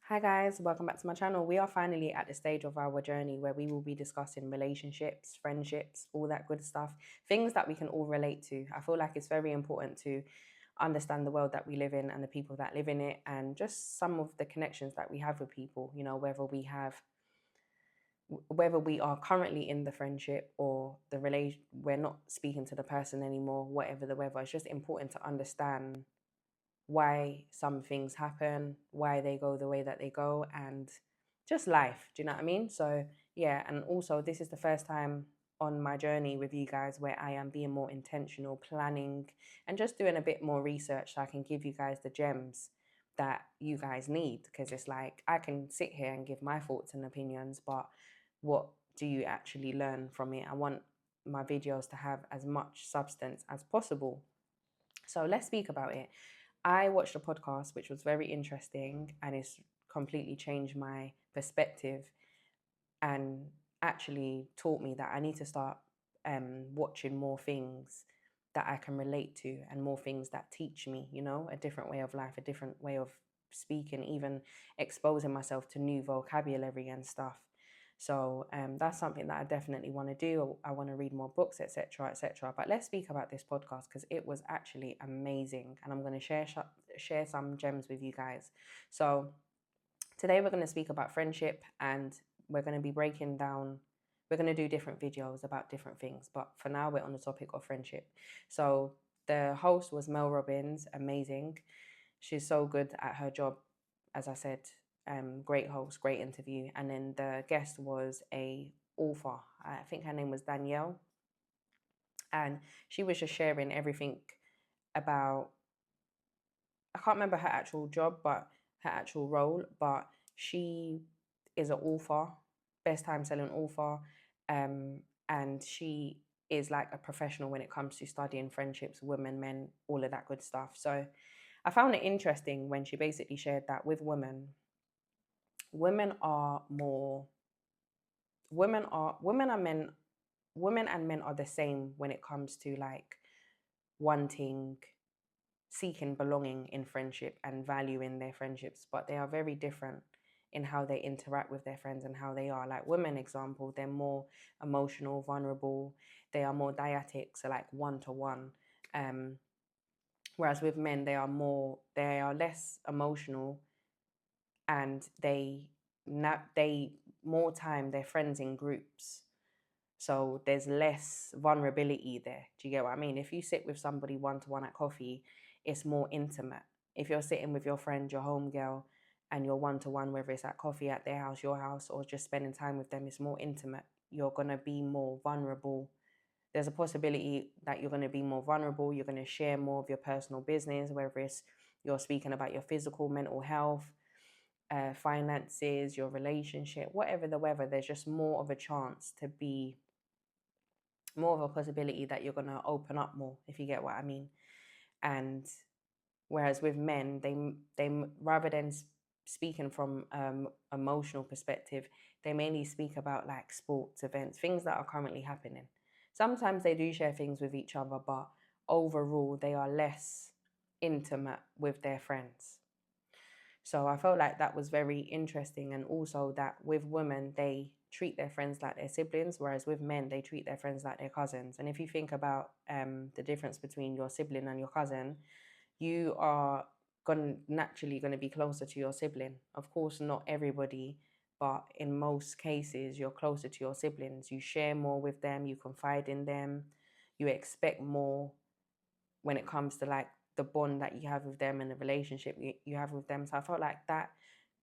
Hi guys, welcome back to my channel. We are finally at the stage of our journey where we will be discussing relationships, friendships, all that good stuff, things that we can all relate to. I feel like it's very important to understand the world that we live in and the people that live in it, and just some of the connections that we have with people, whether we are currently in the friendship or the relation, we're not speaking to the person anymore, whatever the weather. It's just important to understand why some things happen, why they go the way that they go, and just life. Do you know what I mean? So, yeah, and also, this is the first time on my journey with you guys where I am being more intentional, planning, and just doing a bit more research so I can give you guys the gems that you guys need. Because it's like I can sit here and give my thoughts and opinions, but what do you actually learn from it? I want my videos to have as much substance as possible. So let's speak about it. I watched a podcast which was very interesting and it's completely changed my perspective and actually taught me that I need to start watching more things that I can relate to and more things that teach me, a different way of life, a different way of speaking, even exposing myself to new vocabulary and stuff. So that's something that I definitely want to do. I want to read more books, etc., etc. But let's speak about this podcast because it was actually amazing, and I'm going to share some gems with you guys. So today we're going to speak about friendship, and we're going to be breaking down. We're going to do different videos about different things, but for now we're on the topic of friendship. So the host was Mel Robbins, amazing. She's so good at her job, as I said. Great host, great interview. And then the guest was a author. I think her name was Danielle, and she was just sharing everything about. I can't remember her actual job, but her actual role. But she is an author, best time selling author, and she is like a professional when it comes to studying friendships, women, men, all of that good stuff. So I found it interesting when she basically shared that with women, women are more women are men women and men are the same when it comes to like wanting, seeking belonging in friendship and valuing their friendships, but they are very different in how they interact with their friends and how they are. Like women, example, they're more emotional, vulnerable, they are more dyadic, so like one to one. Whereas with men, they are less emotional, and they more time they're friends in groups, so there's less vulnerability there. Do you get what I mean? If you sit with somebody one to one at coffee, it's more intimate. If you're sitting with your friend, your home girl, and you're one to one, whether it's at coffee at their house, your house, or just spending time with them, it's more intimate. You're gonna be more vulnerable. There's a possibility that you're gonna be more vulnerable. You're gonna share more of your personal business, whether it's you're speaking about your physical, mental health, finances, your relationship, whatever the weather. There's just more of a chance to be more of a possibility that you're going to open up more, if you get what I mean. And whereas with men, they rather than speaking from emotional perspective, they mainly speak about like sports events, things that are currently happening. Sometimes they do share things with each other, but overall they are less intimate with their friends. So I felt like that was very interesting. And also that with women, they treat their friends like their siblings, whereas with men, they treat their friends like their cousins. And if you think about the difference between your sibling and your cousin, you are naturally going to be closer to your sibling. Of course, not everybody, but in most cases, you're closer to your siblings. You share more with them, you confide in them, you expect more when it comes to like the bond that you have with them and the relationship you have with them. So I felt like that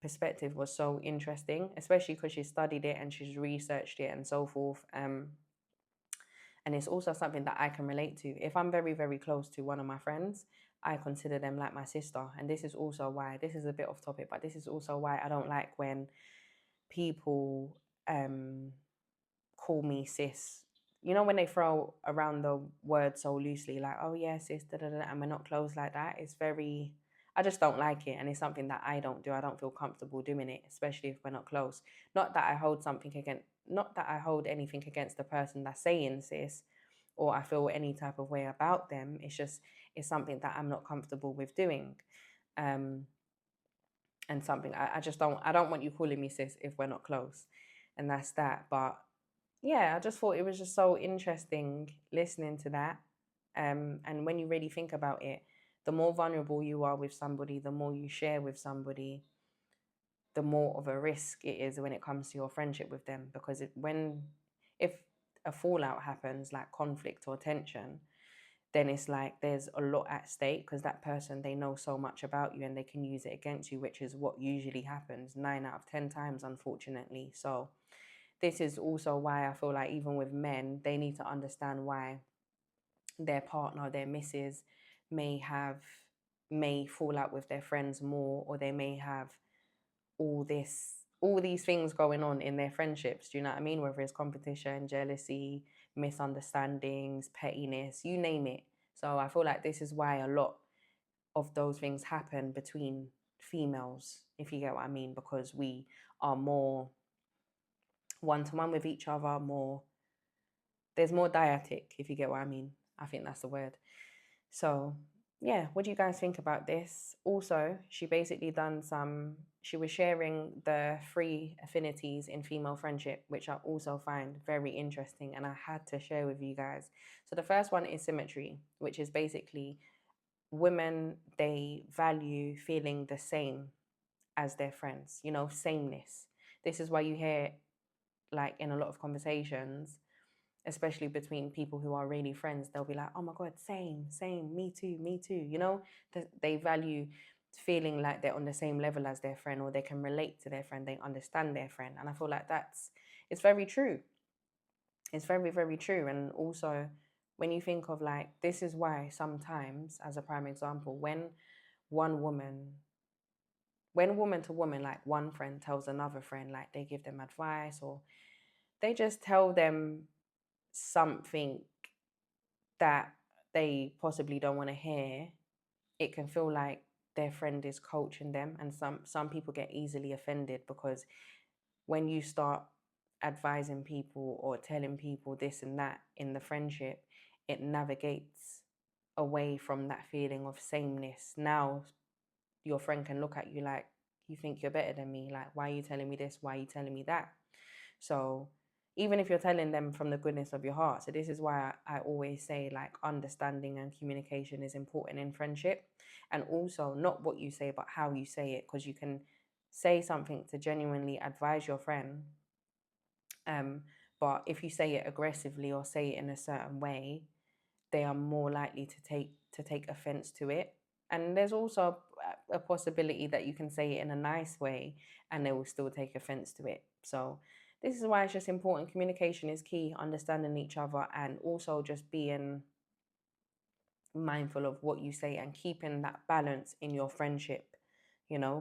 perspective was so interesting, especially because she studied it and she's researched it and so forth. And it's also something that I can relate to. If I'm very, very close to one of my friends, I consider them like my sister. And this is also why, this is a bit off topic, but this is also why I don't like when people call me sis. You know, when they throw around the word so loosely, like, oh yeah, sis, da da da, and we're not close like that. It's very, I just don't like it. And it's something that I don't do. I don't feel comfortable doing it, especially if we're not close. Not that I hold something against, not that I hold anything against the person that's saying sis, or I feel any type of way about them. It's just, it's something that I'm not comfortable with doing. Um, and something. I just don't want you calling me sis if we're not close. And that's that. But yeah, I just thought it was just so interesting listening to that. And when you really think about it, the more vulnerable you are with somebody, the more you share with somebody, the more of a risk it is when it comes to your friendship with them. Because if a fallout happens, like conflict or tension, then it's like there's a lot at stake, because that person, they know so much about you and they can use it against you, which is what usually happens 9 out of 10 times, unfortunately. So this is also why I feel like even with men, they need to understand why their partner, their missus, may have may fall out with their friends more, or they may have all these things going on in their friendships. Do you know what I mean? Whether it's competition, jealousy, misunderstandings, pettiness, you name it. So I feel like this is why a lot of those things happen between females, if you get what I mean, because we are more one to one with each other, more there's more dyadic, if you get what I mean. I think that's the word. So yeah, what do you guys think about this? Also, she was sharing the 3 affinities in female friendship, which I also find very interesting, and I had to share with you guys. So the first one is symmetry, which is basically women, they value feeling the same as their friends, sameness. This is why you hear, like, in a lot of conversations, especially between people who are really friends, they'll be like, oh my God, same, me too, me too. They value feeling like they're on the same level as their friend, or they can relate to their friend, they understand their friend. And I feel like it's very true. It's very, very true. And also, when you think of, like, this is why sometimes, as a prime example, one woman, when woman to woman, like one friend tells another friend, like they give them advice, or they just tell them something that they possibly don't want to hear, it can feel like their friend is coaching them. And some people get easily offended, because when you start advising people or telling people this and that in the friendship, it navigates away from that feeling of sameness. Now your friend can look at you like, you think you're better than me, like, why are you telling me this, why are you telling me that? So even if you're telling them from the goodness of your heart. So this is why I always say, like, understanding and communication is important in friendship. And also not what you say, but how you say it, because you can say something to genuinely advise your friend, but if you say it aggressively or say it in a certain way, they are more likely to take offense to it. And there's also a possibility that you can say it in a nice way and they will still take offense to it. So this is why it's just important. Communication is key, understanding each other, and also just being mindful of what you say and keeping that balance in your friendship,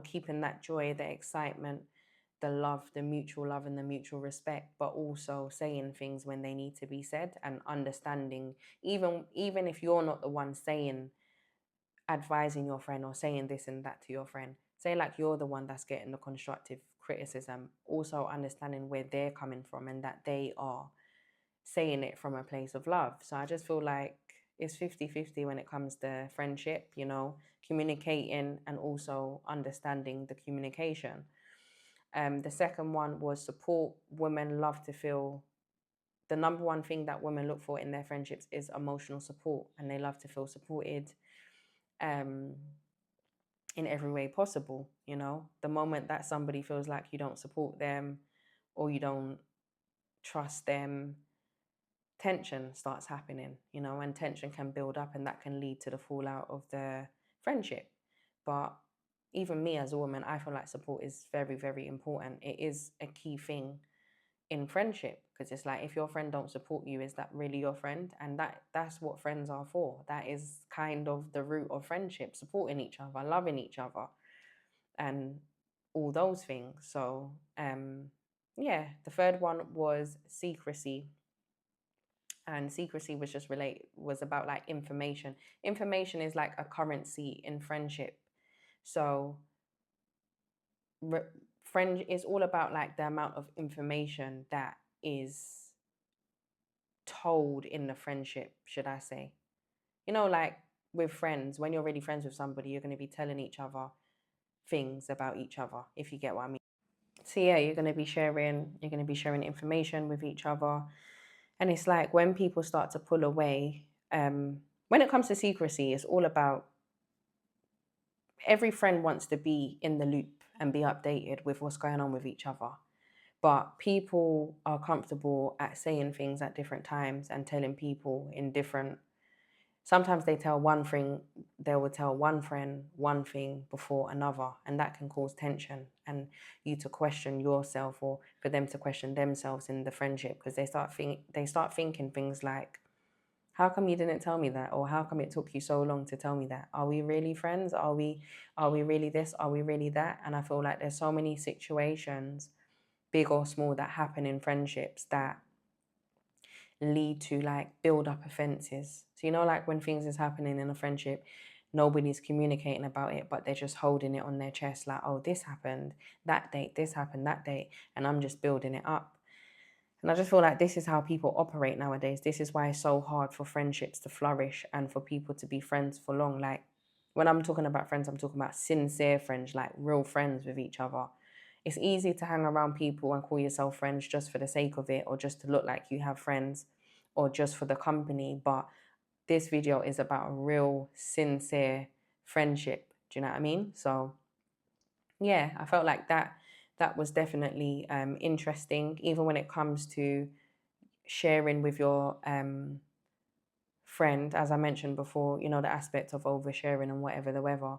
keeping that joy, the excitement, the love, the mutual love and the mutual respect, but also saying things when they need to be said, and understanding, even if you're not the one saying, advising your friend or saying this and that to your friend, say like you're the one that's getting the constructive criticism, also understanding where they're coming from and that they are saying it from a place of love. So I just feel like it's 50-50 when it comes to friendship, communicating and also understanding the communication. The second one was support. Women love to feel, the number one thing that women look for in their friendships is emotional support, and they love to feel supported um, in every way possible. The moment that somebody feels like you don't support them or you don't trust them, tension starts happening, and tension can build up, and that can lead to the fallout of the friendship. But even me as a woman, I feel like support is very, very important. It is a key thing in friendship, because it's like, if your friend don't support you, is that really your friend? And that's what friends are for. That is kind of the root of friendship: supporting each other, loving each other, and all those things. So yeah, the third one was secrecy. And secrecy was about, like, information is like a currency in friendship. So friend is all about, like, the amount of information that is told in the friendship, should I say. Like, with friends, when you're really friends with somebody, you're going to be telling each other things about each other, if you get what I mean. So yeah, you're going to be sharing information with each other. And it's like when people start to pull away, when it comes to secrecy, it's all about, every friend wants to be in the loop and be updated with what's going on with each other. But people are comfortable at saying things at different times and telling people in different, sometimes they will tell one friend one thing before another, and that can cause tension and you to question yourself, or for them to question themselves in the friendship, because they start thinking things like, how come you didn't tell me that? Or how come it took you so long to tell me that? Are we really friends? Are we really this? Are we really that? And I feel like there's so many situations, big or small, that happen in friendships that lead to like build up offenses. So, like when things is happening in a friendship, nobody's communicating about it, but they're just holding it on their chest, like, oh, this happened that date, this happened that date, and I'm just building it up. And I just feel like this is how people operate nowadays. This is why it's so hard for friendships to flourish and for people to be friends for long. Like, when I'm talking about friends, I'm talking about sincere friends, like real friends with each other. It's easy to hang around people and call yourself friends just for the sake of it, or just to look like you have friends, or just for the company. But this video is about a real, sincere friendship. Do you know what I mean? So yeah, I felt like that was definitely interesting, even when it comes to sharing with your friend. As I mentioned before, the aspect of oversharing and whatever the weather.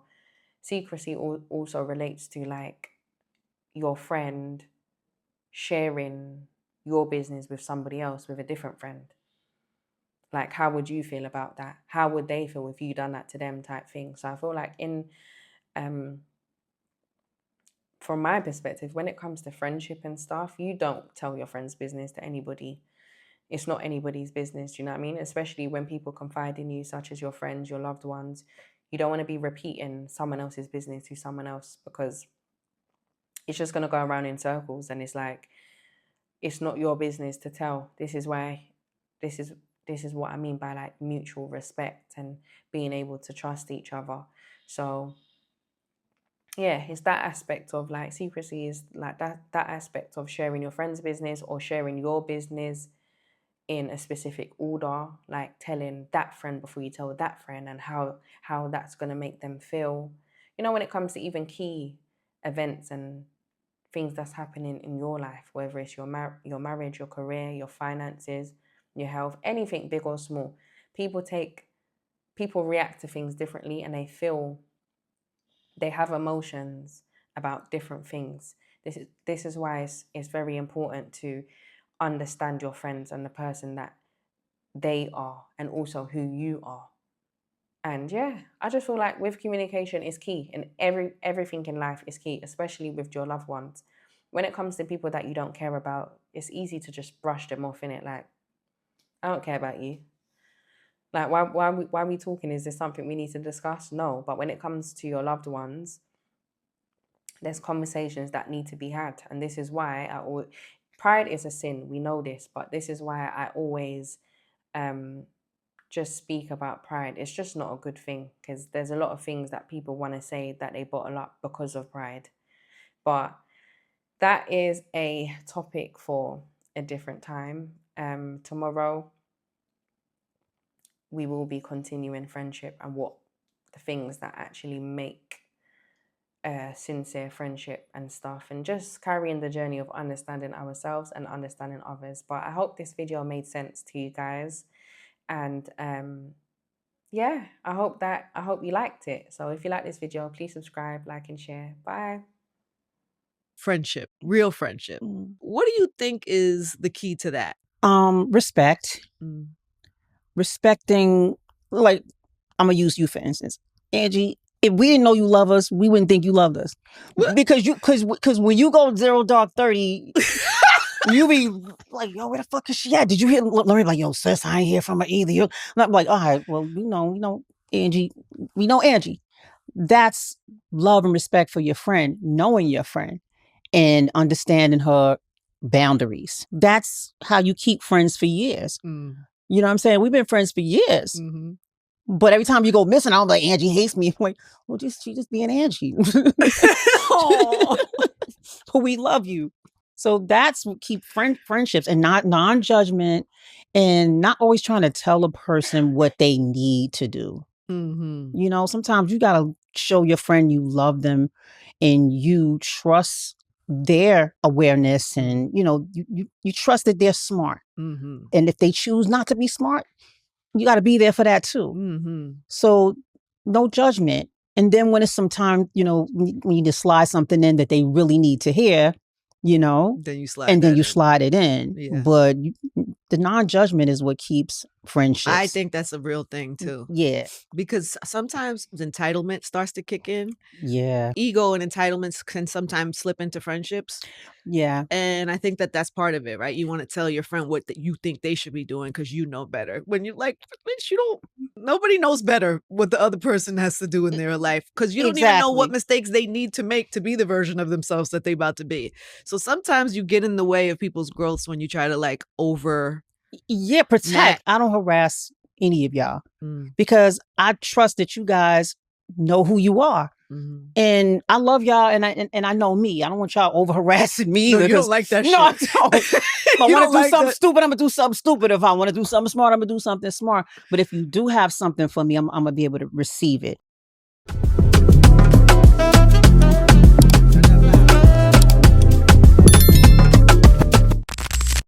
Secrecy also relates to like your friend sharing your business with somebody else, with a different friend. Like, how would you feel about that? How would they feel if you done that to them, type thing? So I feel like from my perspective, when it comes to friendship and stuff, you don't tell your friend's business to anybody. It's not anybody's business, do you know what I mean? Especially when people confide in you, such as your friends, your loved ones. You don't want to be repeating someone else's business to someone else, because it's just going to go around in circles. And it's like, it's not your business to tell. This is what I mean by like mutual respect and being able to trust each other. So yeah, it's that aspect of like secrecy, is like that aspect of sharing your friend's business or sharing your business in a specific order, like telling that friend before you tell that friend, and how that's going to make them feel. When it comes to even key events and things that's happening in your life, whether it's your marriage, your career, your finances, your health, anything big or small, people react to things differently, and they have emotions about different things. This is why it's very important to understand your friends and the person that they are, and also who you are. And yeah, I just feel like with communication is key, and everything in life is key, especially with your loved ones. When it comes to people that you don't care about, it's easy to just brush them off in it, like, I don't care about you. Like, why are we talking? Is there something we need to discuss? No. But when it comes to your loved ones, there's conversations that need to be had. And this is why pride is a sin. We know this, but this is why I always just speak about pride. It's just not a good thing, because there's a lot of things that people want to say that they bottle up because of pride. But that is a topic for a different time. Tomorrow, we will be continuing friendship and what the things that actually make sincere friendship and stuff, and just carrying the journey of understanding ourselves and understanding others. But I hope this video made sense to you guys, and yeah, I hope you liked it. So if you like this video, please subscribe, like, and share. Bye. Friendship, real friendship. What do you think is the key to that? Respect. Respecting, like, I'm gonna use you for instance, Angie. If we didn't know you love us, we wouldn't think you loved us. Because when you go 0 dark 30, you be like, yo, where the fuck is she at? Did you hear Lori? Like, yo, sis, I ain't hear from her either. And I'm like, all right, well, we know Angie. We know Angie. That's love and respect for your friend, knowing your friend and understanding her boundaries. That's how you keep friends for years. You know what I'm saying? We've been friends for years. But every time you go missing, I'm like, Angie hates me. I'm like, well, she just being Angie. But we love you. So that's what keep friendships and not non-judgment and not always trying to tell a person what they need to do. Mm-hmm. You know, sometimes you got to show your friend you love them and you trust their awareness and, you know, you trust that they're smart. Mm-hmm. And if they choose not to be smart, you got to be there for that too. Mm-hmm. So no judgment. And then when it's some time, you know, when you just slide something in that they really need to hear, you know, Then you slide and then that you in. slide it in. Yeah. But the non-judgment is what keeps friendships. I think that's a real thing too. Yeah. Because sometimes entitlement starts to kick in. Yeah. Ego and entitlements can sometimes slip into friendships. Yeah. And I think that that's part of it, right? You want to tell your friend what you think they should be doing because you know better. When you're like, bitch, nobody knows better what the other person has to do in their life because you don't even know what mistakes they need to make to be the version of themselves that they about to be. So sometimes you get in the way of people's growths when you try to like protect. I don't harass any of y'all because I trust that you guys know who you are. Mm-hmm. And I love y'all, and I know me. I don't want y'all over harassing me. No, you don't like that shit. No, I don't. If I want to do something stupid, I'm gonna do something stupid. If I want to do something smart, I'm gonna do something smart. But if you do have something for me, I'm gonna be able to receive it.